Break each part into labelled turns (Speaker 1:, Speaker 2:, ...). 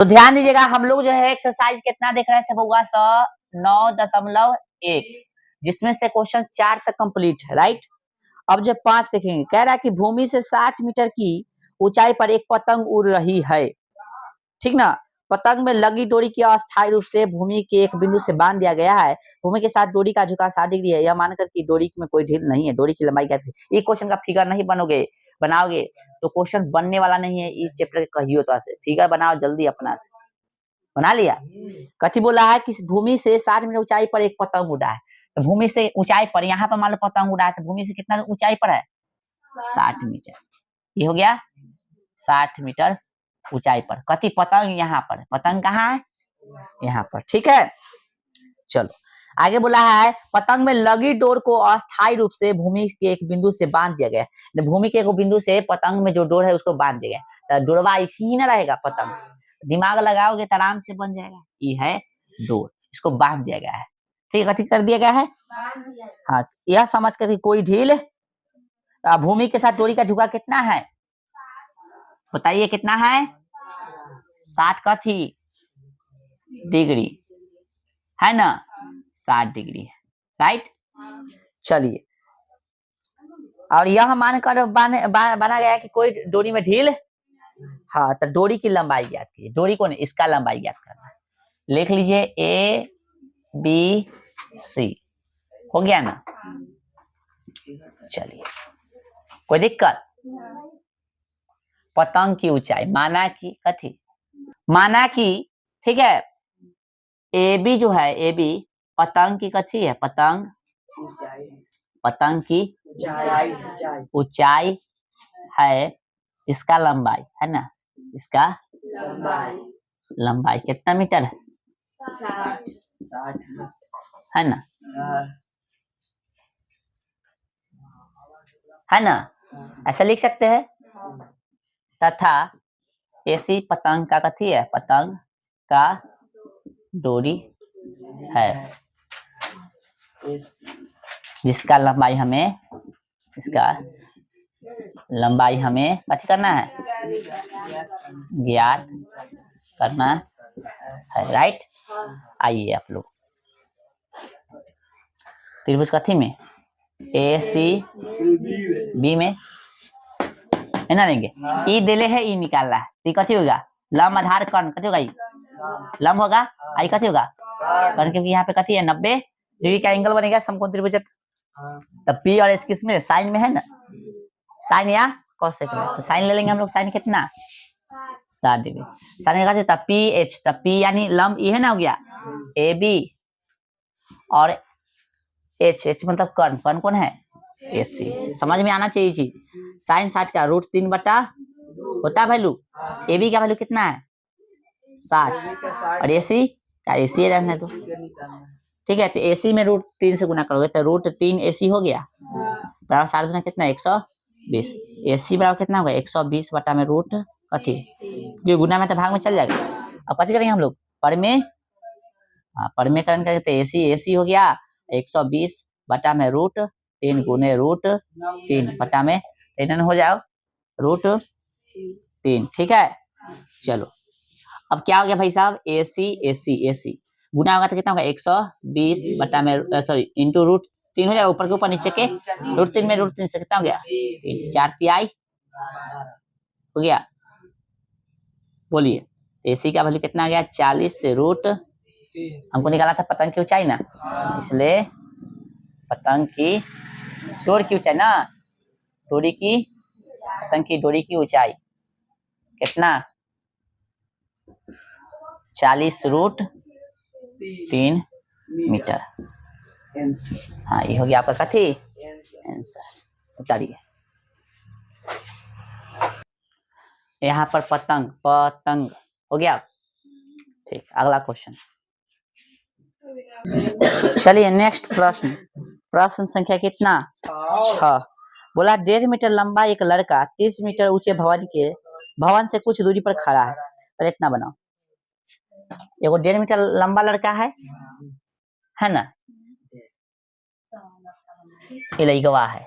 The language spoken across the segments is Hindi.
Speaker 1: तो ध्यान दीजिएगा, हम लोग जो है एक्सरसाइज कितना देख रहे थे बउआ 109.1, जिसमें से क्वेश्चन 4 तक कंप्लीट है, राइट। अब जब 5 देखेंगे, कह रहा है कि भूमि से 60 मीटर की ऊंचाई पर एक पतंग उड़ रही है, ठीक ना। पतंग में लगी डोरी की अस्थायी रूप से भूमि के एक बिंदु से बांध दिया गया है। भूमि के साथ डोरी का झुकाव 60 डिग्री है, यह मानकर कि डोरी में कोई ढील नहीं है। डोरी की लंबाई क्या थी? ये क्वेश्चन का फिगर नहीं बनाओगे तो क्वेश्चन बनने वाला नहीं है। इस चैप्टर के कहियो तो से फिगर बनाओ जल्दी, अपना से बना लिया। कथी बोला है कि भूमि से 60 मीटर ऊंचाई पर एक पतंग उड़ा है। तो भूमि से ऊंचाई पर, यहाँ पर मान लो पतंग उड़ा है, तो भूमि से कितना ऊंचाई पर है? 60 मीटर। ये हो गया 60 मीटर ऊंचाई पर। कथी? पतंग यहाँ पर। पतंग कहाँ है? यहाँ पर, ठीक है। चलो आगे बोला है, पतंग में लगी डोर को अस्थायी रूप से भूमि के एक बिंदु से बांध दिया गया है। भूमि के एक बिंदु से पतंग में जो डोर है उसको बांध दिया गया। तो डोरवा इसी ही ना रहेगा पतंग से, दिमाग लगाओगे तो आराम से बन जाएगा। ये है डोर, इसको बांध दिया गया है, ठीक है। कर दिया गया है, हाँ। यह समझ कर कोई ढील, भूमि के साथ डोरी का झुकाव कितना है बताइए? कितना है? 60 कथी डिग्री है ना, 60 डिग्री है, राइट। चलिए, और यह मानकर बना गया कि कोई डोरी में ढील, हाँ। तो डोरी की लंबाई ज्ञात कीजिए। डोरी को नहीं, इसका लंबाई ज्ञात करना है। लिख लीजिए A B C, हो गया ना। चलिए, कोई दिक्कत? पतंग की ऊंचाई माना कि कथी, माना कि, ठीक है, AB जो है, AB पतंग की कथी है? पतंग की ऊंचाई है, जिसका लंबाई है ना, इसका लंबाई कितना मीटर है? 60 है ना, है ना। ऐसा लिख सकते हैं। तथा ऐसी पतंग का कथी है? पतंग का डोरी है, जिसका लंबाई हमें, इसका लंबाई हमें कथी करना है? ज्ञात करना है, राइट। आइए आप लोग त्रिभुज कथी में, AC B में है ना, लेंगे। ई दिले है, ई निकालना है, तो कथी होगा? लंब आधार कर्ण कथी होगा? लंब होगा। आई कथी होगा? कर्ण, क्योंकि यहाँ पे कथी है 90 डिग्री का एंगल बनेगा समकोण त्रिभुज। तब P और H किस में? साइन में है ना, साइन या कोसेक में। तो साइन ले लेंगे हम लोग। साइन कितना? 60 डिग्री। साइन का तब PH, तब P यानी लंब ये है ना, हो गया AB और H मतलब कर्ण। कर्ण कौन है? AC। समझ में आना चाहिए चीज। साइन 60 का √3 बटा होता है वैल्यू। AB का वैल्यू कितना है? 60। और AC का AC रहना है तो, ठीक है। तो AC में √3 से गुना करोगे तो √3 AC हो गया, बराबर 60 गुना कितना? 120। AC बराबर कितना होगा? 120 बटा में रूट कथी, क्योंकि गुना में तो भाग में चल जाएगा। अब कथी करेंगे हम लोग? पर में, पर में करेंगे तो AC हो गया 120 बटा में √3 गुने √3 बटा में 3 हो जाओ √3, ठीक है। चलो अब क्या हो गया भाई साहब? AC गुना होगा तो कितना होगा? 120 बटा में सॉरी इंटू √3 हो जाएगा, ऊपर के ऊपर नीचे के √3 में √3 से कितना हो गया? 4 तिहाई हो गया। बोलिए AC का वैल्यू कितना आ गया? 40 से हमको निकाला था पतंग की ऊंचाई ना, इसलिए पतंग की डोर की ऊंचाई ना, डोरी की, पतंग की डोरी की ऊंचाई कितना? 40 √3 मीटर। हाँ, ये हो गया आपका कथी आंसर। उतारिए। यहाँ पर पतंग हो गया, ठीक। अगला क्वेश्चन, चलिए नेक्स्ट प्रश्न संख्या कितना? 6। बोला 1.5 मीटर लंबा एक लड़का 30 मीटर ऊंचे भवन से कुछ दूरी पर खड़ा है। पहले इतना बनाओ। एगो 1.5 मीटर लंबा लड़का है ना, ये लड़का है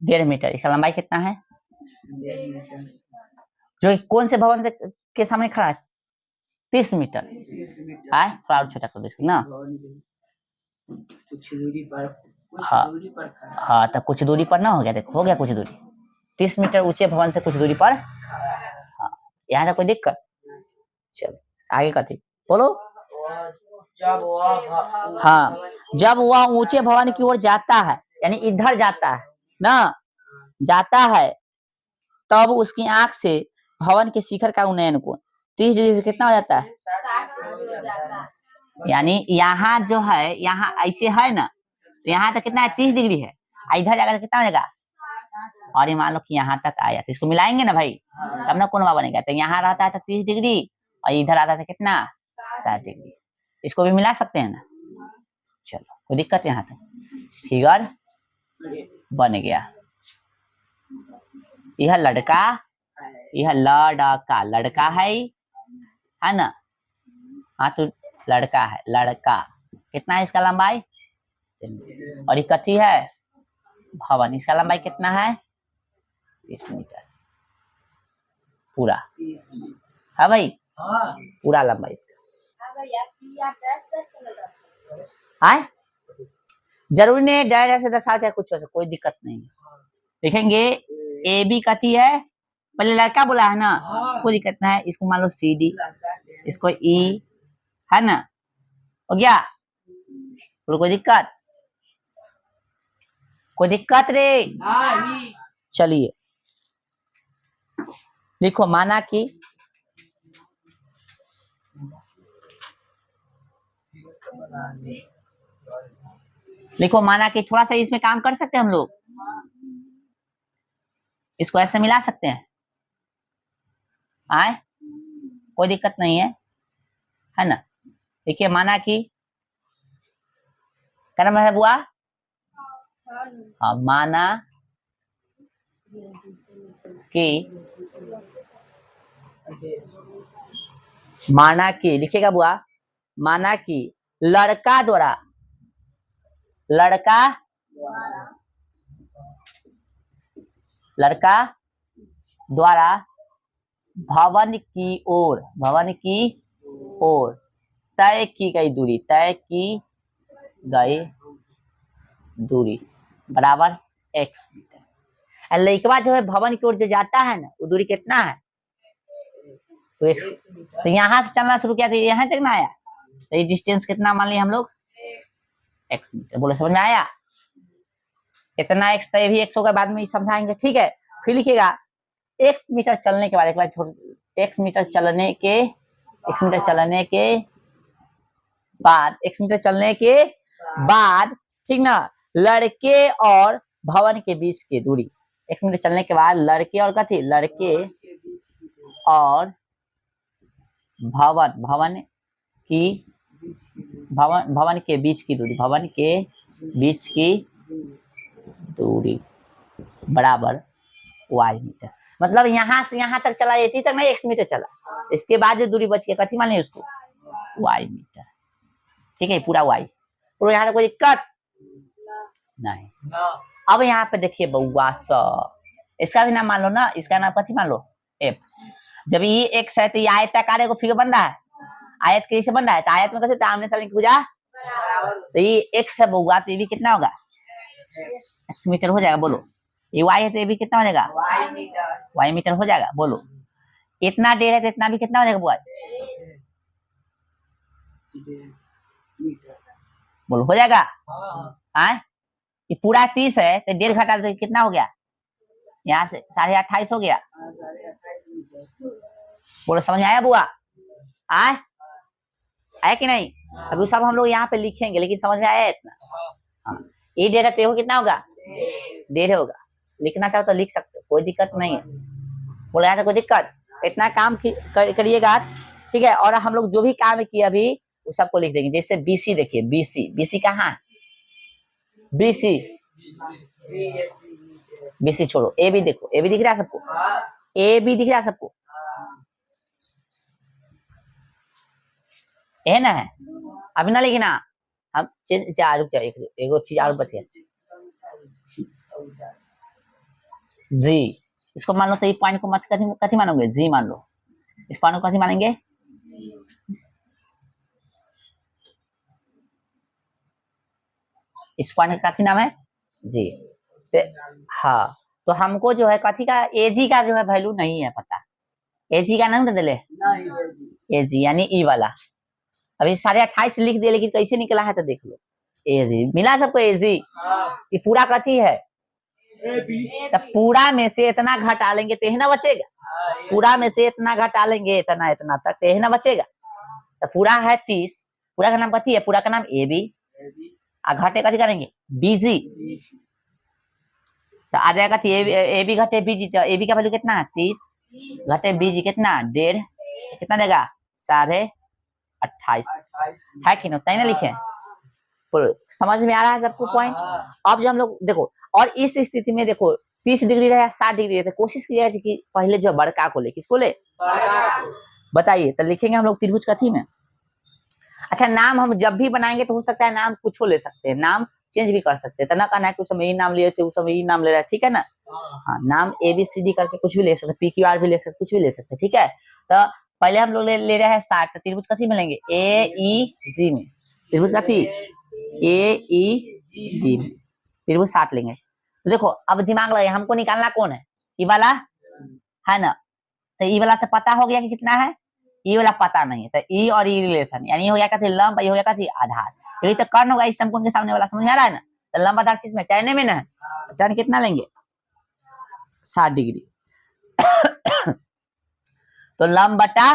Speaker 1: 1.5 मीटर। इसका लंबाई कितना है? जो कौन से भवन से के सामने खड़ा है? 30 मीटर है। थोड़ा और छोटा कर दो इसको ना।
Speaker 2: कुछ दूरी पर
Speaker 1: हाँ हाँ, तो कुछ दूरी पर ना हो गया, देखो हो गया कुछ दूरी। 30 मीटर ऊंचे भवन से कुछ दूरी पर। हाँ, यहाँ तक कोई दिक्कत? चलो आगे का थी बोलो। हाँ, जब वह ऊंचे भवन की ओर जाता है, यानी इधर जाता है ना, जाता है, तब उसकी आंख से भवन के शिखर का उन्नयन कोण 30 डिग्री से कितना हो जाता है? यानी यहाँ जो है, यहाँ ऐसे है ना, तो यहाँ तक कितना है? 30 डिग्री है। इधर जाकर कितना हो जाएगा? और ये मान लो कि यहाँ तक आया, तो इसको मिलाएंगे ना भाई, तब ना कोण बनेगा। तो यहाँ रहता है तो 30 डिग्री और इधर आता था कितना? 60 डिग्री। इसको भी मिला सकते हैं ना। चलो कोई दिक्कत यहाँ तक? फिगर बन गया। यह लड़का, यह लड़का, लड़का है ना? हाँ तो लड़का है, लड़का कितना है इसका लंबाई? और ये कथी है? भवन। इसका लंबाई कितना है? 30 मीटर पूरा है भाई, पूरा लंबाई इसका। है जरूरी नहीं डायरेक्ट से दर्शा चाहे कुछ हो सकता, कोई दिक्कत नहीं। देखेंगे ए बी कथी है? पहले लड़का बोला है ना, कोई दिक्कत नहीं है। इसको मान लो सी डी, इसको ई, है ना? हो गया? कोई दिक्कत? कोई दिक्कत रे? चलिए लिखो, माना कि लिखो, माना कि थोड़ा सा इसमें काम कर सकते हैं हम लोग, इसको ऐसे मिला सकते हैं। आए कोई दिक्कत नहीं है ना? देखिए माना कि क्या नाम है बुआ? हाँ, माना कि लिखिएगा बुआ, माना कि लड़का द्वारा भवन की ओर तय की गई दूरी बराबर x मीटर। लड़का जो है भवन की ओर जो जाता है ना, वो दूरी कितना है? तो x। तो यहाँ से चलना शुरू किया था, यहाँ तक ना आया, तो ये डिस्टेंस कितना मान लिया हम लोग? x metre. बोले समझ में आया? इतना x, तो ये भी x होगा, बाद में समझाएंगे, ठीक है? फिर लिखिएगा x मीटर चलने के बाद, x मीटर चलने के बाद ठीक ना, लड़के और भवन के बीच की दूरी। x मीटर चलने के बाद लड़के और कथी? लड़के और भवन के बीच की दूरी बराबर y मीटर। मतलब यहाँ से यहाँ तक चला, ये तक ना x मीटर चला, इसके बाद जो दूरी बच गया कथी मान लिया उसको? y metre. ठीक है, पूरा y। पूरा यहाँ कोई दिक्कत नहीं। अब यहाँ पे देखिए बउआ सा, इसका भी नाम मान लो ना, इसका नाम कथी मान लो? f। जब ये x है तो ये आयताकार को फिगर बन रहा है, आयत कैसे बन रहा है? तो आयत में कैसे आमने सामने की भुजा, तो ये x है बउआ, तो ये भी कितना होगा? x मीटर हो जाएगा। बोलो ये y है तो ये भी कितना हो जाएगा? y मीटर हो जाएगा। बोलो इतना डेढ़ है तो इतना भी कितना हो जाएगा बुआ? बोलो हो जाएगा? हाँ, ये पूरा 30 है तो डेढ़ घटा तो कितना हो गया? यहाँ से 28.5 हो गया। बोलो समझ में आया बुआ? आया कि नहीं? अभी सब हम लोग यहाँ पे लिखेंगे, लेकिन समझ में आया इतना? हाँ, ये डेढ़ है तो कितना होगा? डेढ़ होगा। लिखना चाहो तो लिख सकते हो, कोई दिक्कत नहीं है। बोले यहाँ तो कोई दिक्कत? इतना काम करिएगा, ठीक है? और हम लोग जो भी काम किए अभी वो सबको लिख देंगे। जैसे BC देखिए, BC कहाँ? BC छोड़ो, AB देखो, AB दिख रहा है सबको? AB दिख रहा है सबको? है ना? है अभी ना लिखना, हम चार रुक जाए, एक चीज और बच गया, जी। इसको मान लो तो ये पॉइंट को मत कथी मानोगे? जी मान लो। इस पॉइंट को कथी मानेंगे? इस पॉइंट का कथी नाम है जी। हाँ तो हमको जो है कथी का एजी का जो है वैल्यू नहीं है पता, एजी का नहीं दिले, एजी यानी ई वाला। अभी 28.5 लिख दिए लेकिन कैसे निकला है तो देख लो, एजी मिला सबको, एजी ये पूरा कथी है, तो पूरा में से इतना घटा लेंगे तो ही ना बचेगा, पूरा में से इतना घटा लेंगे इतना इतना तक तो ही ना बचेगा। तो पूरा है 30, पूरा का नाम कथी है, पूरा का नाम ए बी, आ घटे कथी करेंगे बीजी, तो आ जाएगा ए बी घटे बीजी, तो ए बी का वैल्यू कितना है 30 घटे बीजी कितना 1.5, कितना देगा 28.5 है कि नहीं ना लिखे, समझ में आ रहा है सबको पॉइंट। अब जो हम लोग देखो, और इस स्थिति में देखो 30 डिग्री रहे 60 डिग्री रहे, कोशिश की जाए कि पहले जो बड़का को ले, किसको ले, बताइए, तो लिखेंगे हम लोग त्रिभुज कथी में। अच्छा नाम हम जब भी बनाएंगे तो हो सकता है नाम कुछ ले सकते हैं, नाम चेंज भी कर सकते हैं, तो ना कहना है कि उस समय ये नाम लिए थे उस समय ये नाम ले रहा है, ठीक है ना। हाँ नाम ABCD करके कुछ भी ले सकते, PQR भी ले सकते, कुछ भी ले सकते, ठीक है। तो पहले हम लोग ले रहे हैं 60, त्रिभुज कथी में लेंगे AEG में, त्रिभुज कथी AEG में त्रिभुज 60 लेंगे। तो देखो अब दिमाग लगे, हमको निकालना कौन है, ई वाला है ना, तो ई वाला तो पता हो गया कि कितना है, ई वाला पता नहीं है, तो ई और ई रिलेशन यानी हो गया कथी लंब, ये हो गया कथी आधार, यही तो कर्ण होगा इस समकोण के सामने वाला, समझ में आ रहा है ना। तो लंब आधार किसमें, टर्न में ना, टर्न कितना लेंगे 60 डिग्री तो लंब बटा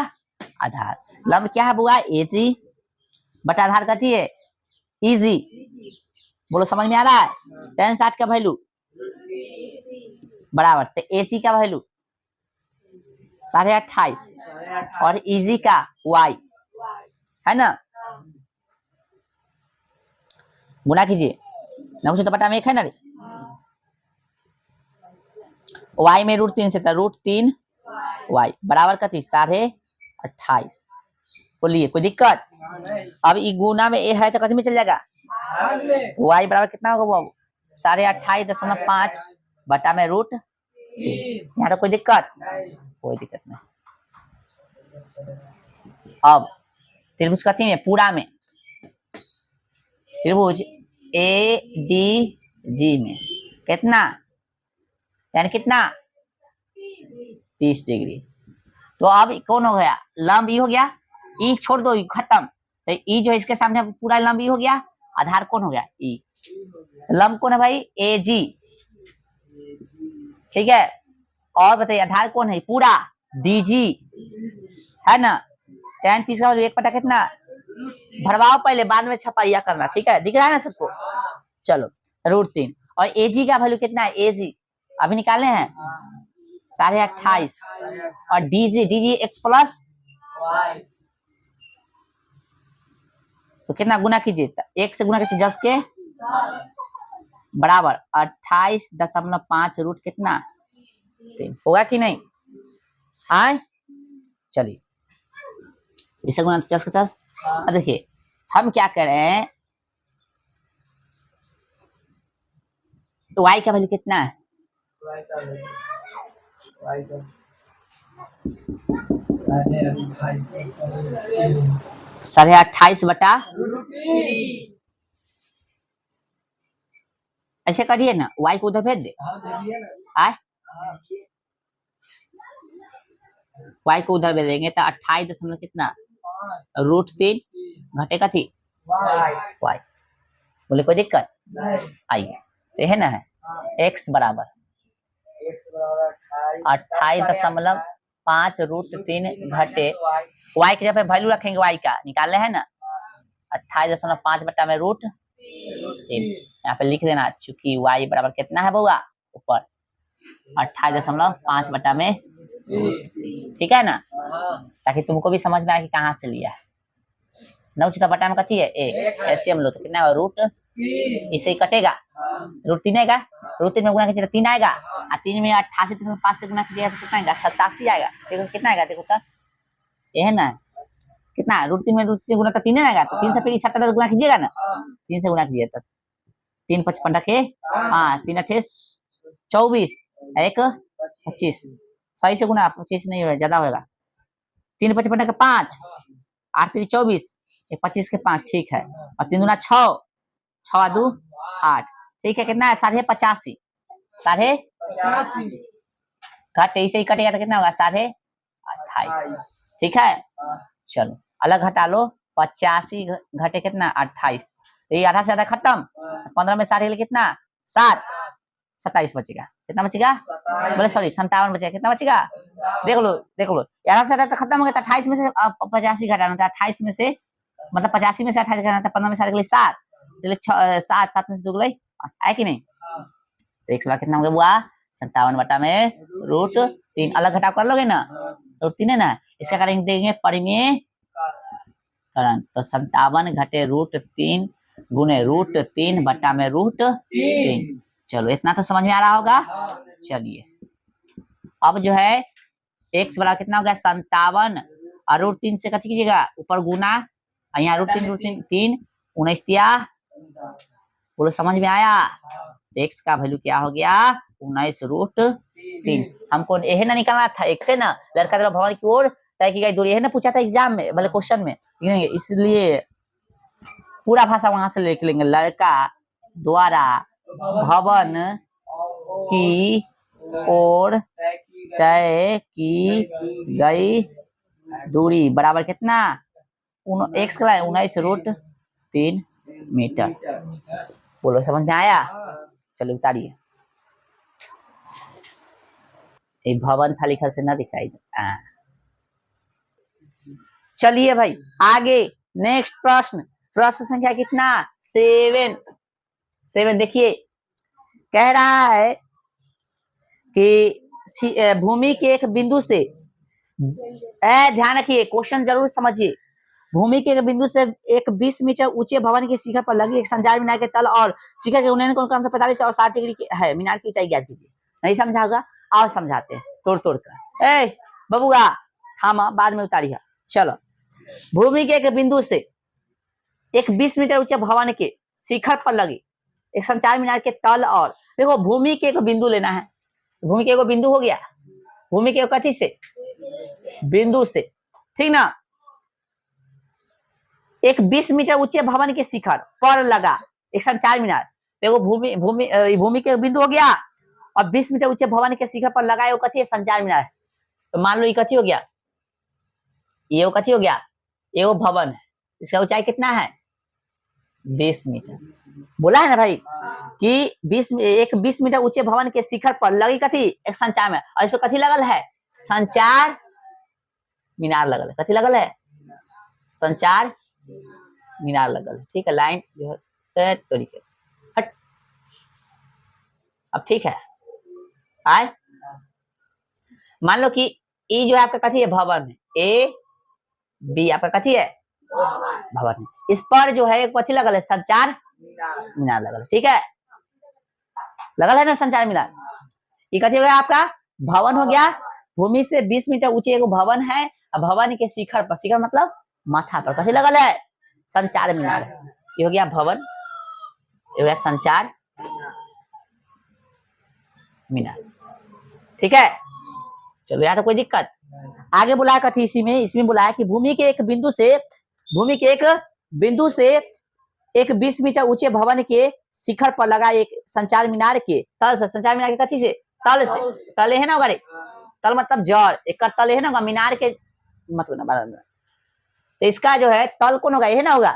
Speaker 1: आधार, लंब क्या है बुआ एजी, बटा आधार कथी है इजी, बोलो समझ में आ रहा है। tan 60 का वैल्यू बराबर, तो एजी का वैल्यू 28.5 और इजी का y है ना, गुना कीजिए ना, कुछ तो बटा में 1 है ना रे, y में √3 से था √3 y बराबर कथी 28.5, बोलिए कोई दिक्कत। अब ई गुना में ए है तो कथी में चल जाएगा, y बराबर कितना होगा वो 28.5 बटा में √3, यहाँ तो कोई दिक्कत, कोई दिक्कत नहीं। अब त्रिभुज कथी में, पूरा में, त्रिभुज ADG में कितना, यानी कितना 30 डिग्री। तो अब कौन हो गया, लंब ई हो गया, ई छोड़ दो, ई खत्म, तो ई जो इसके सामने पूरा लंब ई हो गया, आधार कौन हो गया ई, लंब कौन है भाई AG, ठीक है। और बताइए आधार कौन है पूरा DG है ना, tan 30 का 1 बटा कितना, भरवाओ पहले बाद में छपाइया करना, ठीक है, दिख रहा है ना सबको। चलो √3 और AG का वैल्यू कितना है, AG अभी निकाले हैं 28.5 और DG x प्लस, तो कितना गुना कीजिए, 1 से गुना कीजिए 10 के बराबर 28.5 रूट कितना 3, होगा कि नहीं, आए चलिए इसे गुना 10 के 10। अब देखिए हम क्या कर रहे हैं, तो y का वैल्यू कितना है, साढ़े 28 बटा, ऐसे करिए ना, y को उधर भेज दे, आए y को उधर भेजेंगे तो 28 दशमलव कितना √3 घटे का थी y, बोले कोई दिक्कत आइए, तो है ना है x बराबर 28.5 √3 घटे y के जगह वैल्यू रखेंगे, y का निकाल रहे हैं ना 28.5 बटा में √3, यहाँ पे लिख देना, चूंकि y बराबर कितना है बउआ ऊपर 28.5 बटा में, ठीक है ना, ताकि तुमको भी समझ में आए कि कहाँ से लिया है। 9 बटा में कथी है ऐसे हम लो तो कितना रूट, इसे कटेगा √3 आएगा, √3 में गुना कीजिए 3 आएगा, और 3 में 88.5 से गुना कीजिएगा तो कितना आएगा 87 आएगा, देखो कितना आएगा, देखो तो ये है ना कितना √3 में √3 से गुना तो 3 आएगा, तो 3 से फिर 70 गुना कीजिएगा ना, 3 से गुना कीजिए तो 3 55 के 5 3 28 24 1 25, सही से गुना 25 नहीं होगा ज्यादा होगा, 3 55 के 5 8 3 24 1 25 के 5, ठीक है, और 3 गुना 6 6 2 8, ठीक है, कितना है 85, 85 घट इसे कटेगा तो कितना होगा 28.5, ठीक है। चलो अलग घटा लो, 85 घटे कितना 28, तो ये आधा से आधा खत्म, 15 में 60 कितना 7, 27 बचेगा, कितना बचेगा बोले सॉरी 57 बचेगा, कितना बचेगा देख लो आधा से आधा तो खत्म हो गया, 28 में से 85 घटाना था, 28 में से मतलब 85 में से 28 घटाना था, 15 में 60 के लिए 7, चलिए 7 में से 2 गए 5 है कि नहीं, तो एक कितना हो गया बुआ 57/√3, अलग घटाव कर लोगे ना, √3 है ना, इसका करेंगे देंगे परिमेयकरण, तो 57 घटे √3 गुने √3/√3, चलो इतना तो समझ में आ रहा होगा। चलिए अब जो है x बराबर कितना हो गया 57 और √3 से कथी कीजिएगा ऊपर गुना, यहाँ √3 3 19 बोलो समझ में आया, x का वैल्यू क्या हो गया 19√3, हमको यही ना निकालना था x से ना, लड़का तरफ भवन की ओर तय की गई दूरी, यही ना पूछा था एग्जाम में भले क्वेश्चन में, इसलिए पूरा भाषा वहां से लिख लेंगे, लड़का द्वारा भवन की ओर तय की गई दूरी बराबर कितना x का 19√3 मीटर, बोलो समझ में आया। चलो उतारिए, एक भवन था लिखा से ना दिखाई दे। चलिए भाई आगे नेक्स्ट प्रश्न, प्रश्न संख्या कितना 7 देखिए, कह रहा है कि भूमि के एक बिंदु से, ध्यान रखिए क्वेश्चन जरूर समझिए, भूमि के एक बिंदु से एक 20 मीटर ऊंचे भवन के शिखर पर लगी एक संचार मीनार के तल और शिखर के उन्नयन कोण क्रमशः 45 और 60 डिग्री है, मीनार की ऊंचाई ज्ञात कीजिए। नहीं समझा होगा आओ समझाते हैं तोड़ कर, ए बबुआ थामा बाद में उतारिए। चलो भूमि के एक बिंदु से एक 20 मीटर ऊंचे भवन के शिखर पर लगी एक संचार मीनार के तल और, देखो भूमि के एक बिंदु लेना है, भूमि के एक बिंदु हो गया, भूमि के कथी से बिंदु से, ठीक ना, एक 20 मीटर ऊंचे भवन के शिखर पर लगा एक संचार मीनार, देखो भूमि के बिंदु हो गया और 20 मीटर ऊंचे भवन के शिखर पर लगाए वो कथी है संचार मीनार, तो मान लो ये कथी हो गया, ये वो कथी हो गया, ये वो भवन है, इसका ऊंचाई कितना है 20 मीटर, बोला है ना भाई कि 20 मीटर ऊंचे भवन के शिखर पर लगी कथी एक संचार मीनार, और इस पर कथी लगल है संचार मीनार लगल है, कथी लगल है संचार मीनार लगल है, ठीक है, लाइन जो है तरीके हट, अब ठीक है आए, मान लो कि ई जो है आपका कथी है भवन है, ए बी आपका कथी है भवन है, इस पर जो है कथी लगल है संचार मीनार लगल है, ठीक है, लगल है ना संचार मीनार, ये कथी हो गया आपका भवन हो गया, भूमि से 20 मीटर ऊंचे एक भवन है, भवन के शिखर पर, शिखर मतलब माथा पर कथी लगल है संचार मीनार, ये हो गया भवन, ये हो गया संचार मीनार, ठीक है। चलो यहाँ तो कोई दिक्कत, आगे बुलाया कथी इसमें बुलाया कि भूमि के एक बिंदु से एक 20 मीटर ऊंचे भवन के शिखर पर लगा एक संचार मीनार के तल से, संचार मीनार के कथी से तल से, तले है ना अगर तल मतलब जड़, एक तले है ना मीनार के मतलब, तो इसका जो है तल कौन होगा ये ना होगा,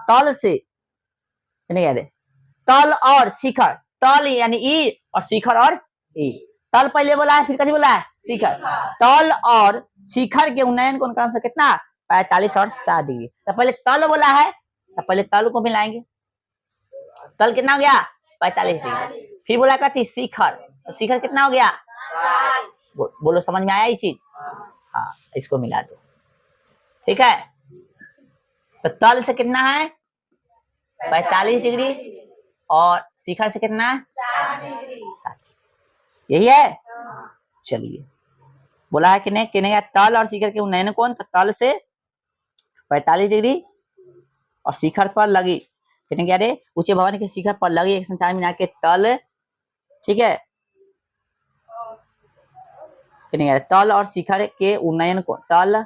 Speaker 1: तल से नहीं याद है, तल और शिखर, तल यानी ई और शिखर और ई, तल पहले बोला है फिर कथी बोला है शिखर, तल और शिखर के उन्नयन कोण क्रम से कितना 45 और 60 डिग्री, तो पहले तल बोला है तो पहले तल को मिलाएंगे, तल कितना हो गया 45 डिग्री, फिर बोला कथी शिखर, तो शिखर कितना हो गया बोलो समझ में आया ये चीज, हाँ इसको मिला दो, ठीक है, तो तल से कितना है 45 डिग्री और शिखर से कितना 60, यही है। चलिए बोला है कि नहीं तल और शिखर के उन्नयन कोण, तल से 45 डिग्री और शिखर पर लगी कितने क्या रे ऊंचे भवन के शिखर पर लगी एक संचार मीनार के तल, ठीक है, कितने तल और शिखर के उन्नयन कोण, तल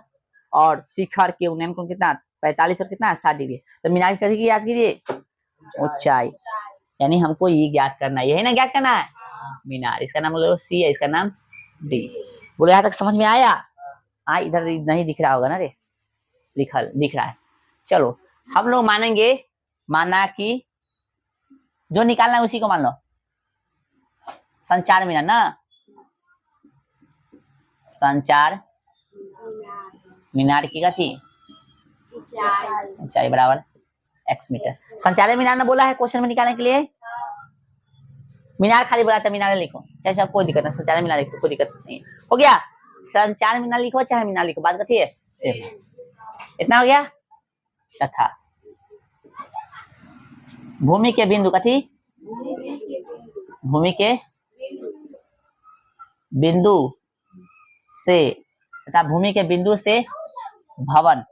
Speaker 1: और शिखर के उन्नयन कोण कितना 45 और कितना 60 डिग्री, तो मीनार की याद कीजिए ऊंचाई, यानी हमको ये ज्ञात करना है, यही ना ज्ञात करना है मीनार। इसका नाम बोलो सी है, इसका नाम डी। बोलो यहाँ तक समझ में आया? हाँ, इधर नहीं दिख रहा होगा ना रे, लिखल दिख रहा है। चलो हम लोग मानेंगे, माना कि जो निकालना है उसी को मान लो, संचार मीनार ना, संचार मीनार की गति ऊंचाई बराबर x मीटर। संचार मीनार ने बोला है क्वेश्चन में निकालने के लिए, मीनार खाली बोला था, मीनार लिखो चाहे सब, कोई दिक्कत नहीं, संचार मीनार लिखो कोई दिक्कत नहीं। हो गया, संचार मीनार लिखो चाहे मीनार लिखो, बात कथी है सेम। इतना हो गया। तथा भूमि के बिंदु कथी, भूमि के बिंदु से, तथा भूमि के बिंदु से भवन,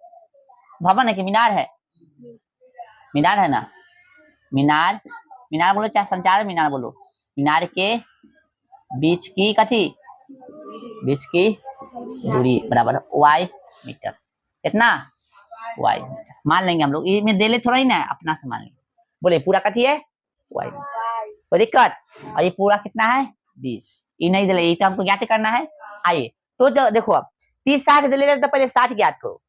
Speaker 1: भवन है कि मीनार है, मीनार है ना, मीनार, मीनार बोलो चाहे संचार मीनार बोलो, मीनार के बीच की कथी, बीच की दूरी बराबर y मीटर। कितना y मीटर मान लेंगे हम लोग, इसमें दे ले थोड़ा ही ना, अपना से मान लेंगे। बोले पूरा कथी है y मीटर, कोई दिक्कत? और ये पूरा कितना है 20, ये नहीं दे, ये तो हमको ज्ञात करना है। आइए तो देखो, अब 30-60 दे ले रहे तो पहले 60 ज्ञात करो,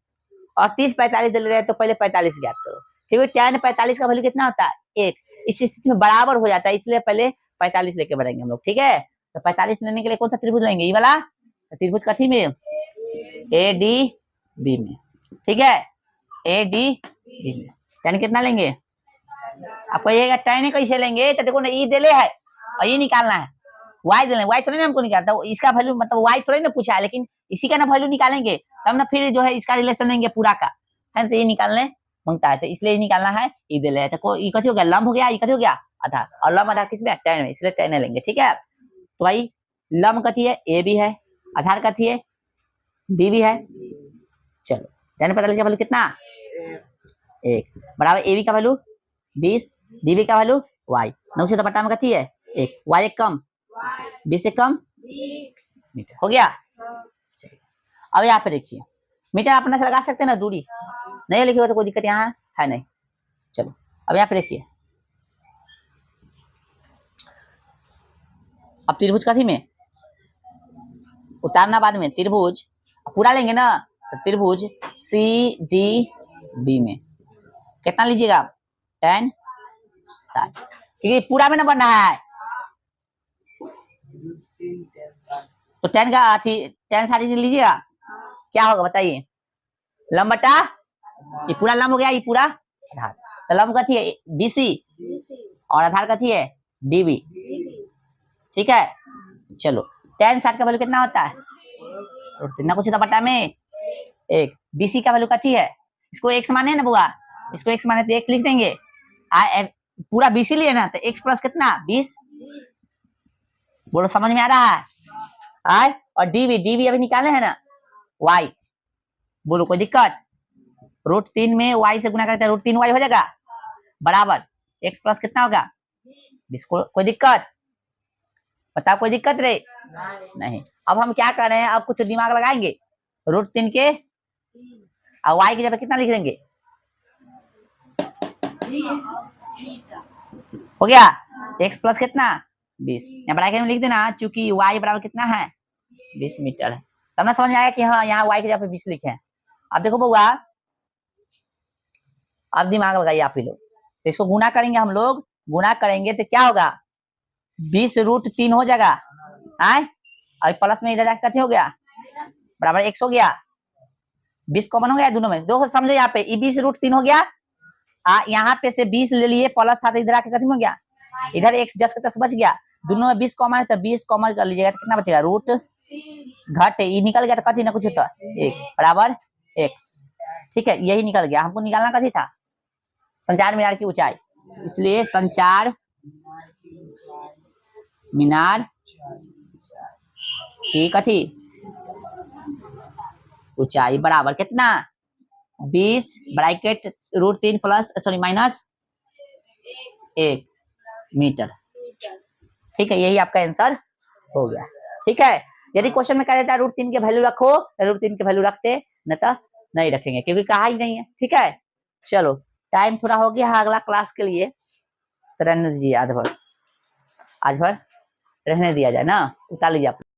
Speaker 1: और 30-45 दे ले रहे तो पहले 45 ज्ञात करो, क्योंकि tan 45 का वैल्यू कितना होता है 1, इस स्थिति में बराबर हो जाता है, इसलिए पहले 45 लेके बढ़ेंगे हम लोग। ठीक है, तो 45 लेने के लिए कौन सा त्रिभुज लेंगे, ये वाला त्रिभुज कथी में, ए डी बी में। ठीक है, ए डी बी में tan कितना लेंगे, आपको ये tan कैसे लेंगे, तो देखो ना ये देले है और ये निकालना है, y दे लें, y थोड़ी ना हमको निकालता, इसका वैल्यू मतलब y थोड़ी ना पूछा है, लेकिन इसी का ना वैल्यू निकालेंगे तब ना फिर जो है इसका रिलेशन लेंगे पूरा का, है ना, तो ये निकालने मांगता है, तो इसलिए निकालना है, ये दे ले, तो ये कथी हो गया, लंब हो गया, ये कथी हो गया आधार, और लंब आधार किसमें tan में, इसलिए tan लेंगे। ठीक है, तो भाई लंब कथी है ए भी है, आधार कथी है डी भी है। चलो tan पता लग वैल्यू कितना 1 बराबर ए बी का वैल्यू 20, डी बी का वैल्यू y, 9 से बटा में कथी है 1, y एक कम 20 से कम मीटर। हो गया। अब यहाँ पे देखिए मीटर अपना से लगा सकते हैं ना, दूरी नहीं लिखी हो तो कोई दिक्कत यहाँ है नहीं। चलो अब यहाँ पे देखिए, अब त्रिभुज कथी में उतारना, बाद में त्रिभुज पूरा लेंगे ना, तो त्रिभुज सी डी बी में कितना लीजिएगा आप tan 60, क्योंकि पूरा में ना बन रहा है, तो tan का tan 60 लीजिएगा, क्या होगा बताइए, लंब बटा ये पूरा लंब हो गया, ये पूरा आधार, तो लंब कथी है BC और आधार कथी है DB। ठीक है, चलो tan 60 का वैल्यू कितना होता है, ना कुछ होता बटा में 1, BC का वैल्यू कथी है, इसको x माने ना बुआ, इसको x माने तो x लिख देंगे, पूरा BC लिए ना, तो x प्लस कितना 20, बोलो समझ में आ रहा है, आए, और DB अभी निकाले है ना y, बोलो कोई दिक्कत, √3 में y से गुना करते हैं √3y हो जाएगा बराबर x प्लस कितना होगा 20, कोई दिक्कत बताओ, कोई दिक्कत रे नहीं। अब हम क्या कर रहे हैं, अब कुछ दिमाग लगाएंगे, √3 के और y की जगह कितना लिख देंगे, हो गया x प्लस कितना 20, यहाँ ब्रैकेट में लिख देना, चूंकि y बराबर कितना है 20 मीटर है, तब ना समझ में आया कि हाँ यहाँ y की जगह पे 20 लिखे हैं। अब देखो बउआ, अब दिमाग लगाइए आप ही लोग, तो इसको गुना करेंगे हम लोग, गुना करेंगे तो क्या होगा 20 √3 हो जाएगा, आए, और प्लस में इधर जाकर कथी हो गया बराबर x हो गया, 20 कॉमन हो गया दोनों में, दो समझो यहाँ पे 20 √3 हो गया, यहाँ पे से 20 ले लिए, प्लस था तो इधर आके खत्म हो गया, इधर x 10 का 10 बच गया, दोनों में 20 कॉमन है तो 20 कॉमन कर लीजिएगा, तो कितना बचेगा रूट घट ये निकल गया, तो कथी ना कुछ होता 1 बराबर x। ठीक है, यही निकल गया, हमको निकालना कथी था संचार मीनार की ऊंचाई, इसलिए संचार मीनार की कथी ऊंचाई बराबर कितना 20 bracket √3 plus sorry minus 1 metre. ठीक है, यही आपका आंसर हो गया। ठीक है, यदि क्वेश्चन में कह देता है √3 के वैल्यू रखो, √3 के वैल्यू रखते न तो नहीं रखेंगे, क्योंकि कहा ही नहीं है। ठीक है, चलो टाइम थोड़ा हो गया है अगला क्लास के लिए, तो रहने दीजिए आज भर रहने दिया जाए ना, उतार लीजिए आप।